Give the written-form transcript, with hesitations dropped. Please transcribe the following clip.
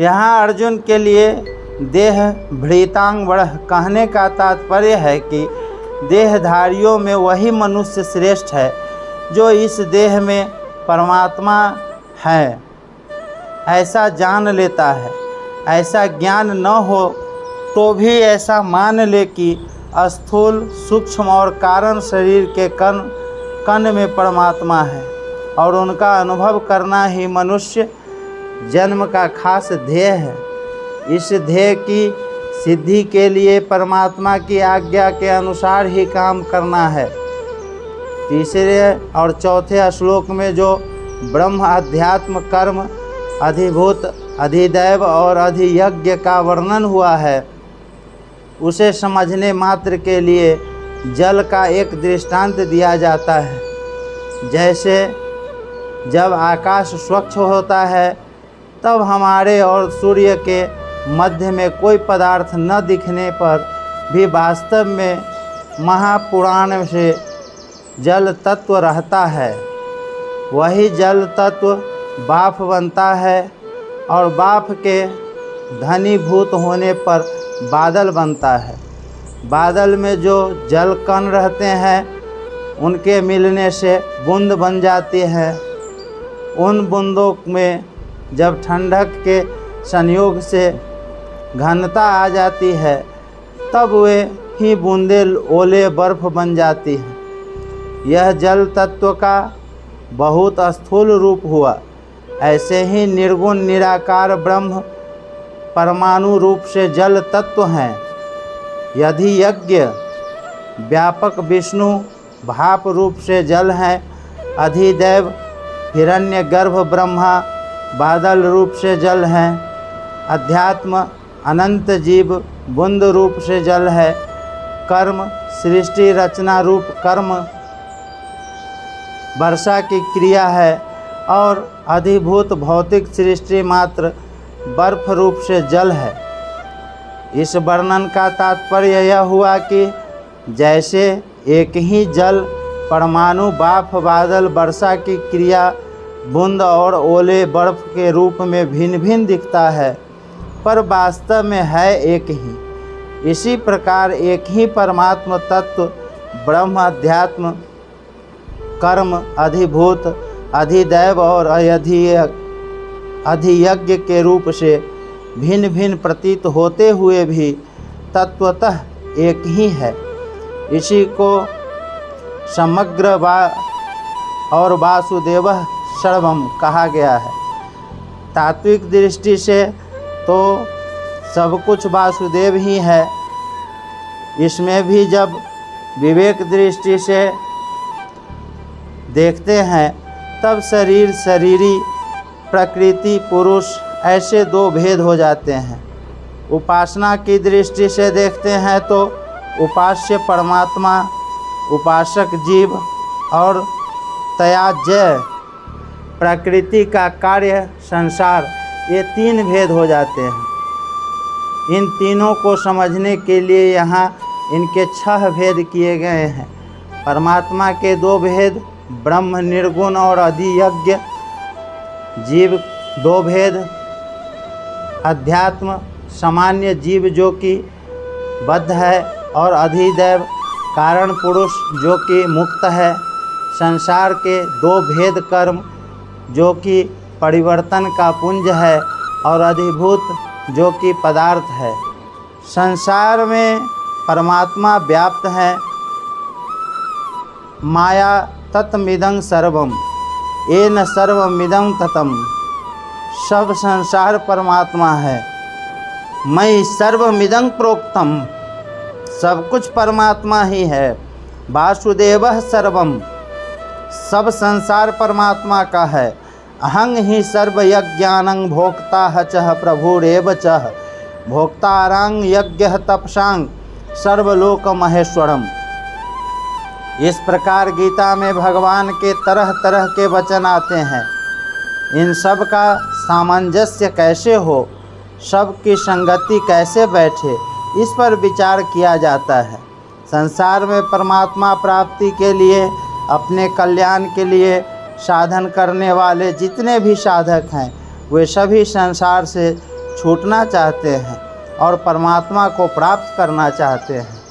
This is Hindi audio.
यहाँ अर्जुन के लिए देह भृतांग बढ़ कहने का तात्पर्य है कि देहधारियों में वही मनुष्य श्रेष्ठ है जो इस देह में परमात्मा है ऐसा जान लेता है। ऐसा ज्ञान न हो तो भी ऐसा मान ले कि स्थूल सूक्ष्म और कारण शरीर के कण कण में परमात्मा है और उनका अनुभव करना ही मनुष्य जन्म का खास ध्येय है। इस ध्येय की सिद्धि के लिए परमात्मा की आज्ञा के अनुसार ही काम करना है। तीसरे और चौथे श्लोक में जो ब्रह्म अध्यात्म कर्म अधिभूत अधिदैव और अधियज्ञ का वर्णन हुआ है उसे समझने मात्र के लिए जल का एक दृष्टांत दिया जाता है। जैसे जब आकाश स्वच्छ होता है तब हमारे और सूर्य के मध्य में कोई पदार्थ न दिखने पर भी वास्तव में महापुराण से जल तत्व रहता है। वही जल तत्व बाष्प बनता है और बाष्प के घनीभूत होने पर बादल बनता है। बादल में जो जल कण रहते हैं उनके मिलने से बूंद बन जाती है। उन बूंदों में जब ठंडक के संयोग से घनता आ जाती है तब वे ही बूंदे ओले बर्फ बन जाती हैं। यह जल तत्व का बहुत स्थूल रूप हुआ। ऐसे ही निर्गुण निराकार ब्रह्म परमाणु रूप से जल तत्व हैं। यदि यज्ञ व्यापक विष्णु भाप रूप से जल हैं। अधिदैव हिरण्य गर्भ ब्रह्मा बादल रूप से जल हैं। अध्यात्म अनंत जीव बुंद रूप से जल है। कर्म सृष्टि रचना रूप कर्म वर्षा की क्रिया है और अधिभूत भौतिक सृष्टि मात्र बर्फ रूप से जल है। इस वर्णन का तात्पर्य यह हुआ कि जैसे एक ही जल परमाणु बाष्प बादल वर्षा की क्रिया बूंद और ओले बर्फ के रूप में भिन्न भिन्न दिखता है पर वास्तव में है एक ही। इसी प्रकार एक ही परमात्म तत्व ब्रह्म अध्यात्म कर्म अधिभूत अधिदैव और अधियज्ञ के रूप से भिन्न भिन्न प्रतीत होते हुए भी तत्वतः एक ही है। इसी को समग्र और वासुदेवः सर्वम कहा गया है। तात्विक दृष्टि से तो सब कुछ वासुदेव ही है। इसमें भी जब विवेक दृष्टि से देखते हैं तब शरीर शरीरी प्रकृति पुरुष ऐसे दो भेद हो जाते हैं। उपासना की दृष्टि से देखते हैं तो उपास्य परमात्मा उपासक जीव और त्याज्य प्रकृति का कार्य संसार ये तीन भेद हो जाते हैं। इन तीनों को समझने के लिए यहाँ इनके 6 भेद किए गए हैं। परमात्मा के 2 भेद ब्रह्म निर्गुण और अधियज्ञ, जीव 2 भेद अध्यात्म सामान्य जीव जो कि बद्ध है और अधिदैव कारण पुरुष जो कि मुक्त है। संसार के 2 भेद कर्म जो कि परिवर्तन का पुंज है और अधिभूत जो कि पदार्थ है। संसार में परमात्मा व्याप्त है। माया तत्मिदं सर्वम येन सर्वमिदं ततम। सब संसार परमात्मा है। मयि सर्वमिदं प्रोक्तम। सब कुछ परमात्मा ही है। वासुदेवः सर्वम। सब संसार परमात्मा का है। अहं ही सर्वयज्ञानं भोक्ता च प्रभुरेव च भोक्तारं यज्ञ तपसां सर्वलोक महेश्वरम। इस प्रकार गीता में भगवान के तरह तरह के वचन आते हैं। इन सब का सामंजस्य कैसे हो, सब की संगति कैसे बैठे, इस पर विचार किया जाता है। संसार में परमात्मा प्राप्ति के लिए अपने कल्याण के लिए साधन करने वाले जितने भी साधक हैं वे सभी संसार से छूटना चाहते हैं और परमात्मा को प्राप्त करना चाहते हैं।